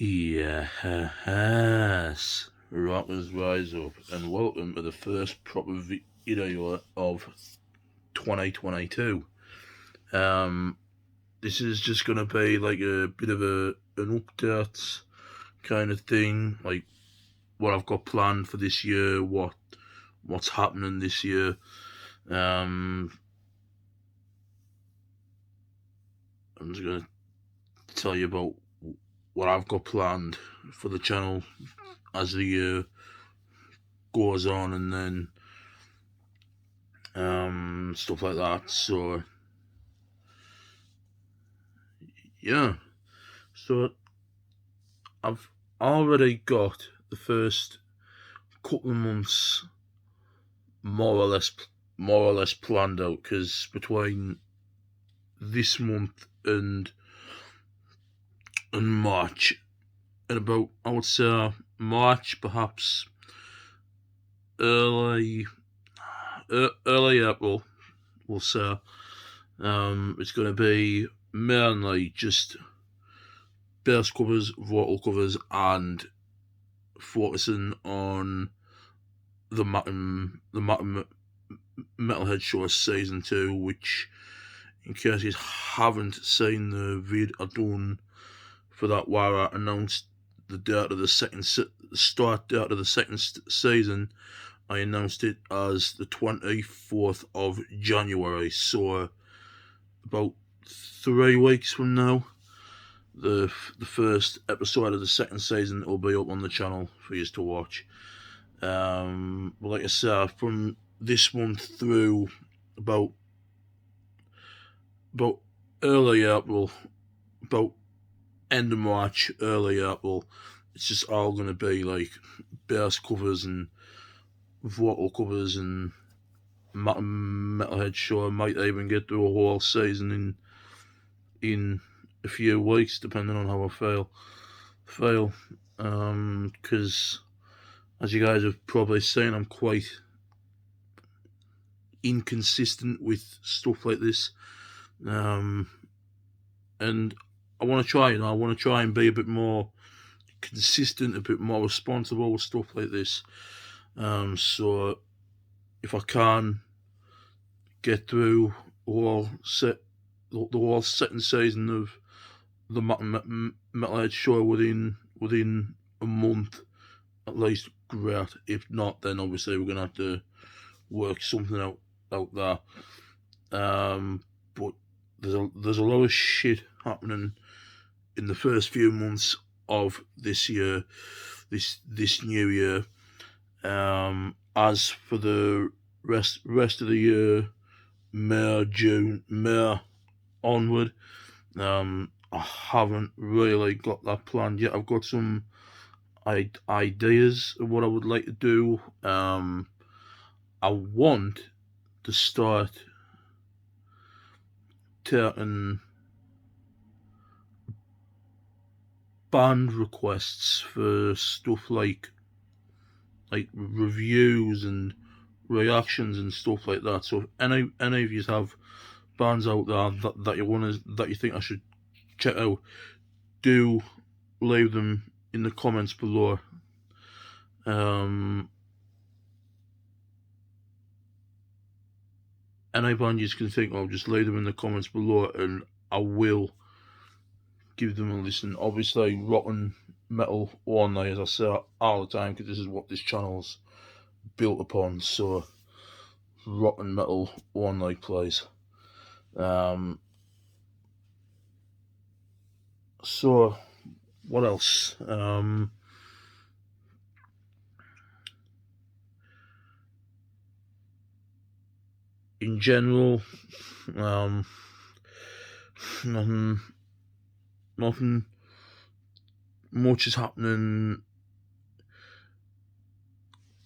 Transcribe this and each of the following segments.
Yes, Rockers Rise Up, and welcome to the first proper video of 2022. Um, this is just gonna be like a bit of an update kind of thing, like what I've got planned for this year, what's happening this year. I'm just gonna tell you about what I've got planned for the channel as the year goes on, and then stuff like that. So yeah, so I've already got the first couple of months more or less planned out, because between this month and March, and about, I would say, March, perhaps early April, we'll say, it's going to be mainly just bass covers, vocal covers, and focusing on the Metalhead Show Season 2, which, in case you haven't seen the vid I done for that, where I announced the date of the start date of the second season, I announced it as the 24th of January. So about 3 weeks from now, the first episode of the second season will be up on the channel for you to watch. But like I said, from this month through about early April, about end of March, early April, it's just all going to be like bass covers and vocal covers and Metalhead Show. I might even get through a whole season in a few weeks, depending on how I feel. Because as you guys have probably seen, I'm quite inconsistent with stuff like this, and I want to try. I want to try and be a bit more consistent, a bit more responsible with stuff like this. So if I can get through the whole second season of the Metalhead Show within a month at least, great. If not, then obviously we're gonna have to work something out there. But there's a lot of shit happening in the first few months of this year, this new year. As for the rest of the year, May onward, I haven't really got that planned yet. I've got some ideas of what I would like to do. I want to start taking band requests for stuff like reviews and reactions and stuff like that. So if any of you have bands out there that you think I should check out, do leave them in the comments below. Any band you can think of, just leave them in the comments below, and I will give them a listen. Obviously, Rotten Metal only, as I say all the time, because this is what this channel's built upon. So Rotten Metal only, please. So what else? In general, nothing much is happening.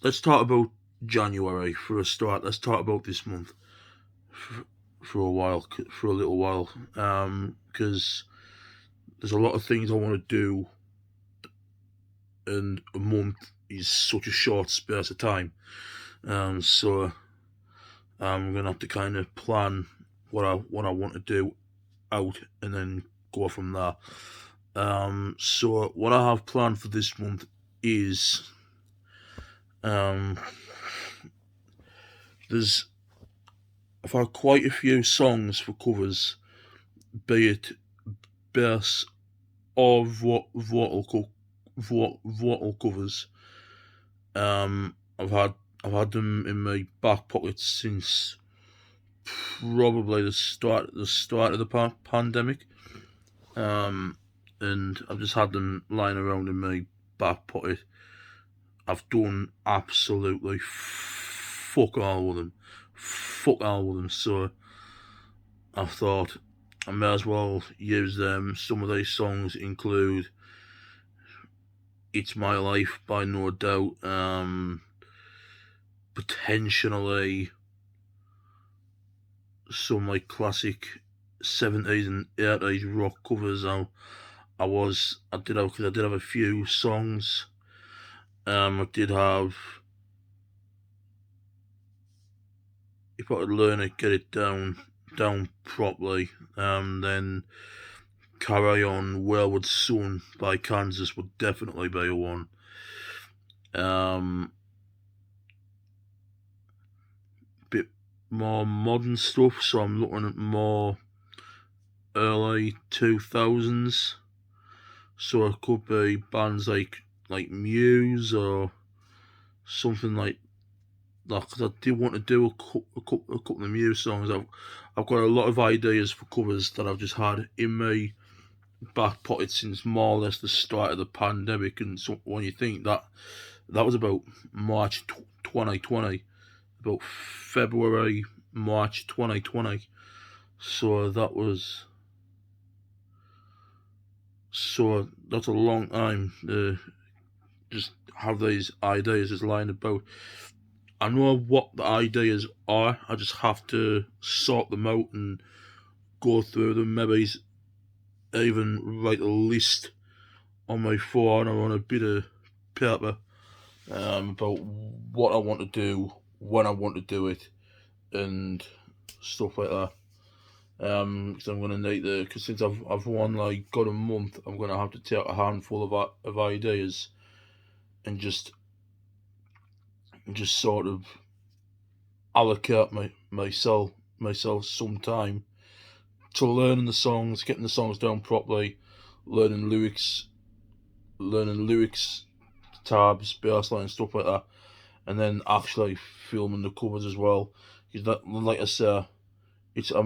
Let's talk about January for a start. Let's talk about this month for a little while, because there's a lot of things I want to do, and a month is such a short space of time. So I'm gonna have to kind of plan what I want to do out, and then go from there. So what I have planned for this month is I've had quite a few songs for covers, be it bass or vocal covers. I've had them in my back pocket since probably the start of the pandemic. And I've just had them lying around in my back pocket. I've done absolutely fuck all with them. So I thought I may as well use them. Some of these songs include "It's My Life" by No Doubt, potentially some like classic 70s and 80s rock covers. I did have a few songs. I did have If I Could Learn It, Get It Down properly. Then Carry On, Wayward Son by Kansas would definitely be a one. Bit more modern stuff, so I'm looking at more early 2000s. So it could be bands like Muse or something like that. Because I did want to do a couple of Muse songs. I've got a lot of ideas for covers that I've just had in my back pocket since more or less the start of the pandemic. And so when you think that was about March 2020, about February, March 2020. So that's a long time to just have these ideas just lying about. I know what the ideas are. I just have to sort them out and go through them. Maybe even write a list on my phone or on a bit of paper about what I want to do, when I want to do it, and stuff like that. Because I'm gonna need because since I've got a month, I'm gonna have to take a handful of ideas and just sort of allocate myself some time to learning the songs, getting the songs down properly, learning lyrics, tabs, bass line, stuff like that, and then actually filming the covers as well. Because that, like I say, it's the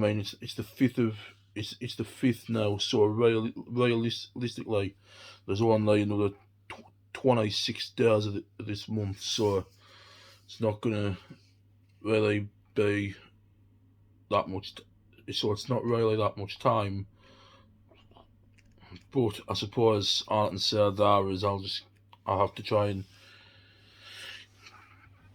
fifth now. So realistically, there's only another 26 days of this month, so it's not gonna really be that much. So it's not really that much time. But I suppose all I can say there is I'll have to try and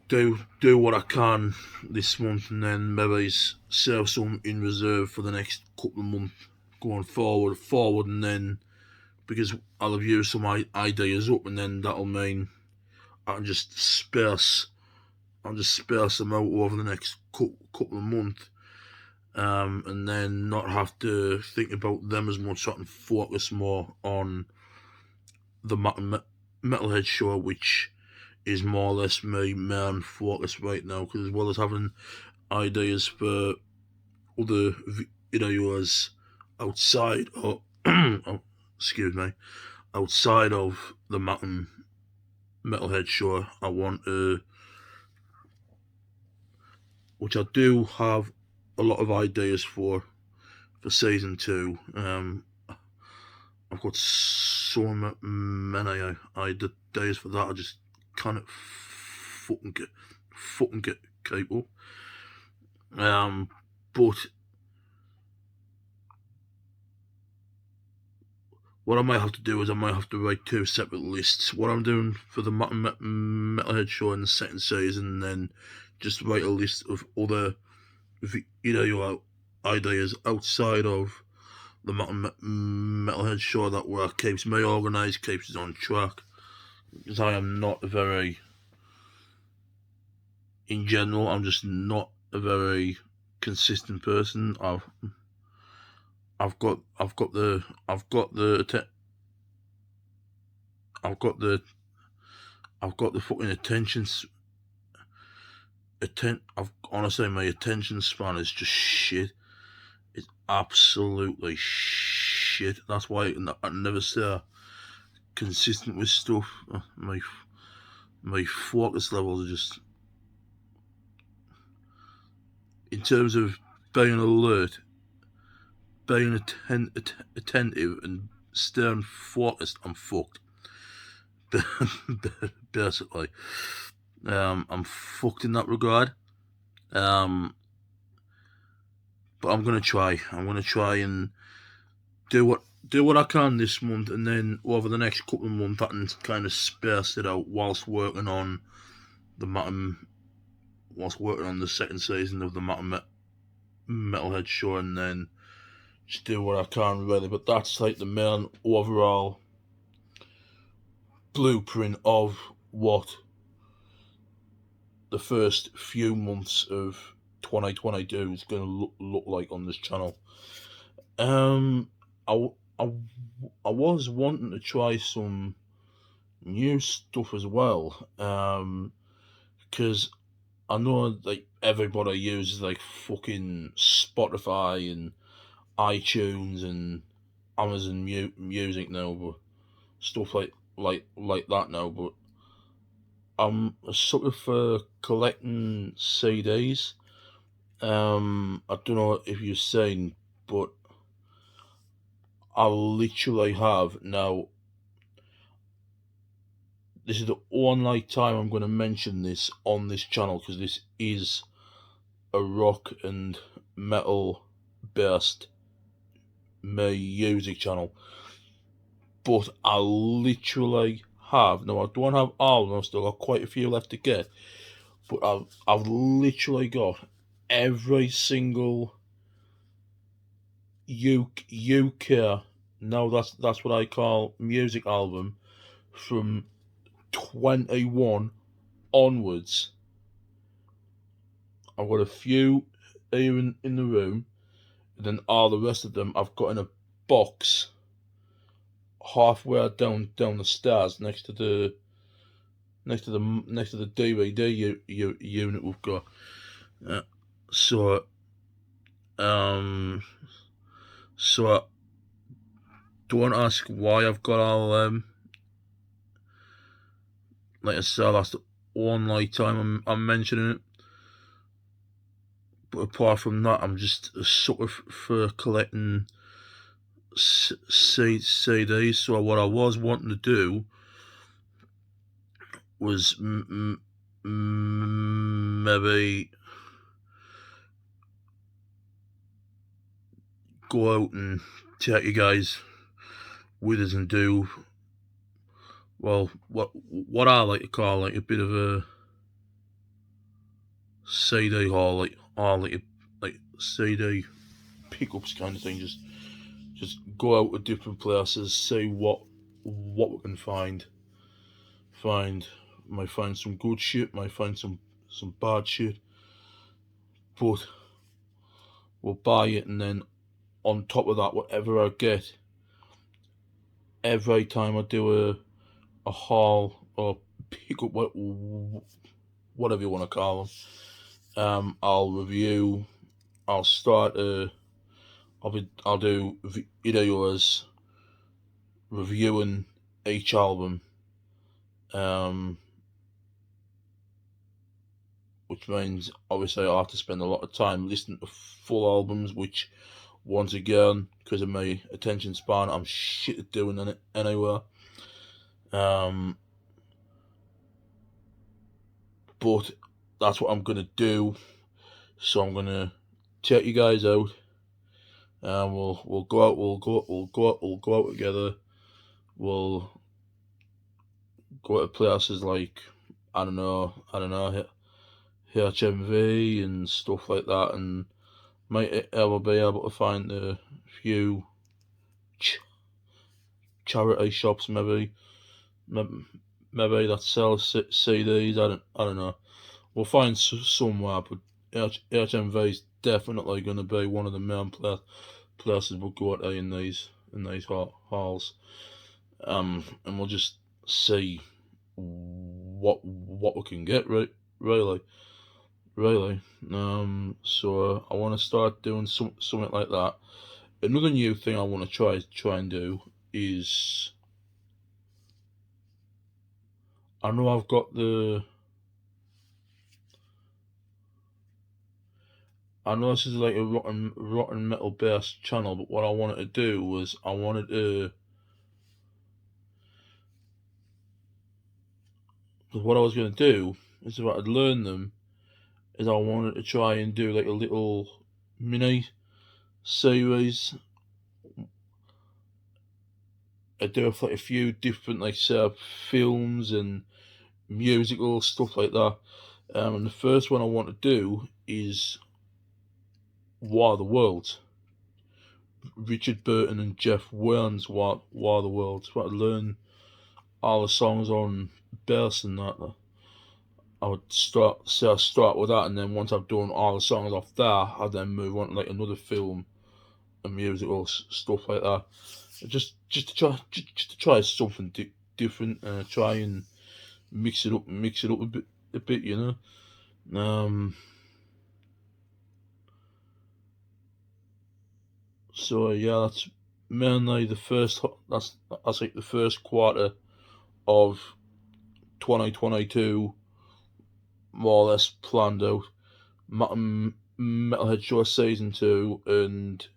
do what I can this month, and then maybe save some in reserve for the next couple of months going forward, and then because I'll have used some ideas up, and then that'll mean I can just space them out over the next couple of months, and then not have to think about them as much. So I can focus more on the Metalhead show, which is more or less my main focus right now. Because as well as having ideas for other videos outside of outside of the Metalhead show, I want to, which I do have a lot of ideas for season 2. I've got so many ideas for that. I just can't fucking get keep up. But what I might have to do is I might have to write 2 separate lists. What I'm doing for the Metalhead show in the second season, and then just write a list of other ideas outside of the Metalhead show, that work keeps me organised, keeps us on track. Because I am not a very, in general, I'm just not a very consistent person. I've got the I've got the fucking honestly, my attention span is just shit. It's absolutely shit. That's why I never stay consistent with stuff. My focus levels are just, in terms of being alert, being attentive, and staying focused, I'm fucked. Basically, I'm fucked in that regard. But I'm gonna try. I'm gonna try and do what I can this month, and then over the next couple of months I can kind of space it out whilst working on the second season of the Metalhead show, and then just do what I can really. But that's like the main overall blueprint of what the first few months of 2022 is going to look like on this channel. I was wanting to try some new stuff as well, because I know like everybody uses like fucking Spotify and iTunes and Amazon Music now, but stuff like that now. But I'm a sucker for collecting CDs. I don't know if you've seen, but I literally have now. This is the only time I'm going to mention this on this channel, because this is a rock and metal based music channel. But I literally have, now I don't have all of them, I've still got quite a few left to get, but I've literally got every single UK, now that's what I call music album, from 21 onwards. I've got a few here in the room, and then all the rest of them I've got in a box halfway down the stairs next to the DVD unit we've got. So don't ask why I've got all them. Like I said, that's the only time I'm mentioning it. But apart from that, I'm just a sucker for collecting CDs. So what I was wanting to do was maybe go out and take you guys with us and do, well, what I like to call like a bit of a CD haul, like CD pickups kind of thing. Just go out to different places, see what we can find. Might find some good shit, might find some bad shit, but we'll buy it, and then on top of that, whatever I get, every time I do a haul or pick up, whatever you want to call them, I'll review. I'll do videos reviewing each album, which means obviously I have to spend a lot of time listening to full albums, which once again, because of my attention span, I'm shit at doing it anyway. But that's what I'm gonna do. So I'm gonna take you guys out, and we'll go out together. We'll go to places like I don't know, HMV and stuff like that, and might ever be able to find a few charity shops, maybe that sell CDs. I don't know. We'll find somewhere, but HMV is definitely going to be one of the main places we'll go to in these halls. And we'll just see what we can get, right? Really. So I want to start doing something like that. Another new thing I want to try and do is, I know I've got I know this is like a rotten metal based channel, but what I wanted to do was what I was going to do is, if I could learn them, is I wanted to try and do like a little mini series. I do like a few different like films and musical stuff like that. And the first one I want to do is War of the Worlds. Richard Burton and Jeff Wayne's War of the Worlds. So I learn all the songs on bass and that. I would start with that, and then once I've done all the songs off that, I'd then move on to like another film and musical stuff like that. Just to try something different, try and mix it up a bit, you know. So yeah, that's mainly that's like the first quarter of 2022, more or less planned out. Metalhead Show Season 2 and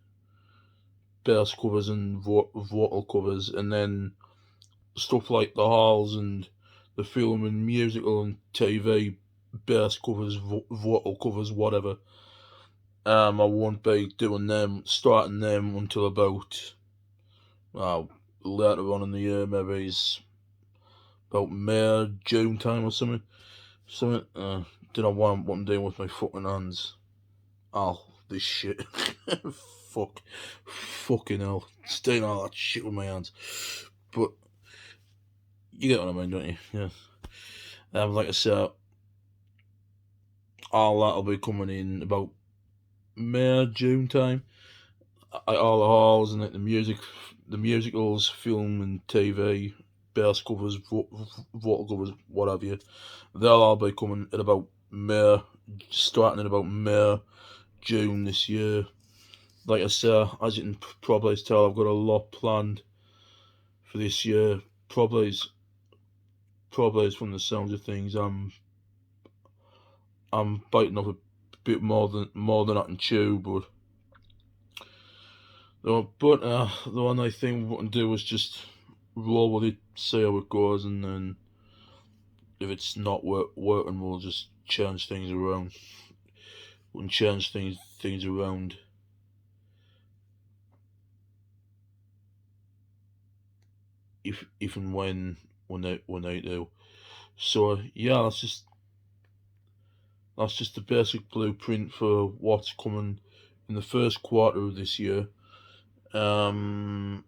bass covers and vocal covers, and then stuff like the halls and the film and musical and TV bass covers, vocal covers, whatever. I won't be starting them until about later on in the year, maybe it's about May, June time or something. Don't know what I'm doing with my fucking hands. Oh, this shit. Fucking hell. Staying all that shit with my hands. But you get what I mean, don't you? Yeah. Like I said, all that'll be coming in about May, June time. All the halls and like the musicals, film and TV, bass covers, vocal covers, what have you. They'll all be coming at about May, starting in about May, June this year. Like I said, as you can probably tell, I've got a lot planned for this year. Probably is from the sounds of things. I'm biting off a bit more than I can chew, but the one I think we can do is just roll with it, see how it goes, and then if it's not working, we'll just change things around. We can change things around if and when they do. So yeah, that's just the basic blueprint for what's coming in the first quarter of this year. Some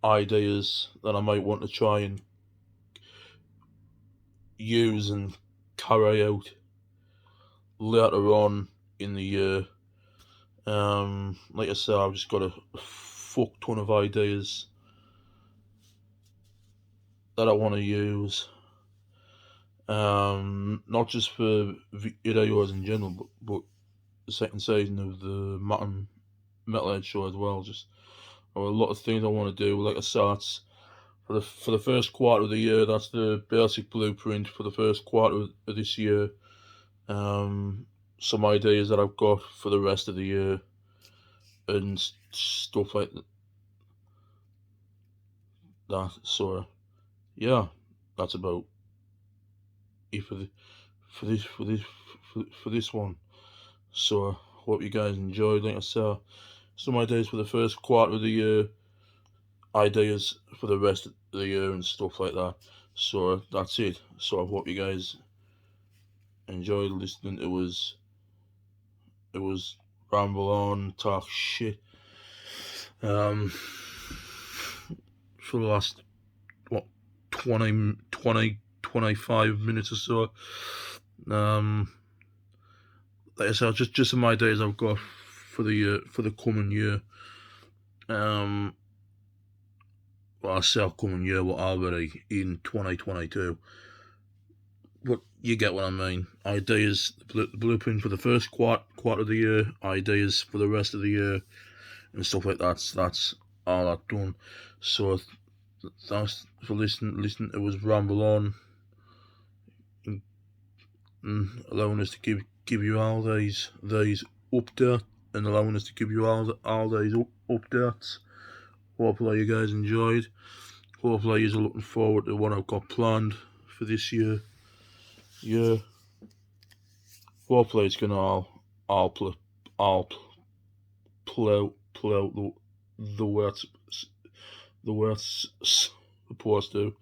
ideas that I might want to try and use and carry out later on in the year. Like I said, I've just got a fuck ton of ideas that I want to use. Not just for videos in general, but the second season of the Metalhead show as well. Just a lot of things I want to do. Like I said, it's for the first quarter of the year. That's the basic blueprint for the first quarter of this year. Some ideas that I've got for the rest of the year and stuff like that. So yeah, that's about it for this one. So hope you guys enjoyed. Like I said, some ideas for the first quarter of the year, ideas for the rest of the year, and stuff like that. So that's it. So I hope you guys enjoyed listening. It was ramble on, talk shit. For the last what 25 minutes or so. Like I said, just some ideas I've got for the coming year. I say coming year, what already in 2022. But you get what I mean. Ideas, the blueprint for the first quarter of the year, ideas for the rest of the year, and stuff like that. That's all I've done. So thanks for listening. It was ramble on, and allowing us to give you all these updates, and allowing us to give you all these updates. Hopefully you guys enjoyed. Hopefully you're looking forward to what I've got planned for this year. Yeah. Hopefully it's gonna all play out the way it's supposed to.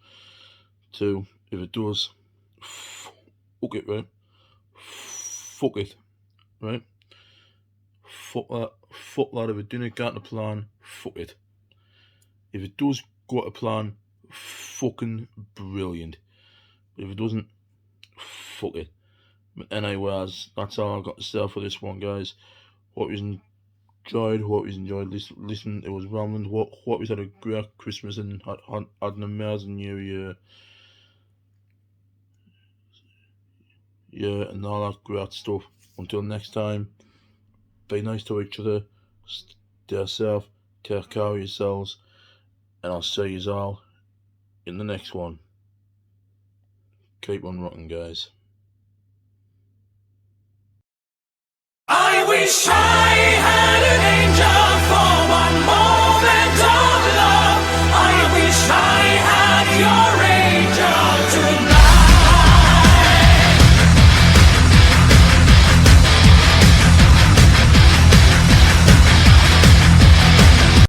If it does, fuck it, right? Fuck it, right? Fuck that. If it didn't get to plan, fuck it. If it does go to plan, fucking brilliant. But if it doesn't, fuck it. But anyways, that's all I've got to say for this one, guys. Hope you enjoyed listening. It was rambling. Hope you had a great Christmas and had an amazing New Year. Yeah, and all that great stuff. Until next time, be nice to each other, stay safe, take care of yourselves, and I'll see you all in the next one. Keep on rocking, guys. I wish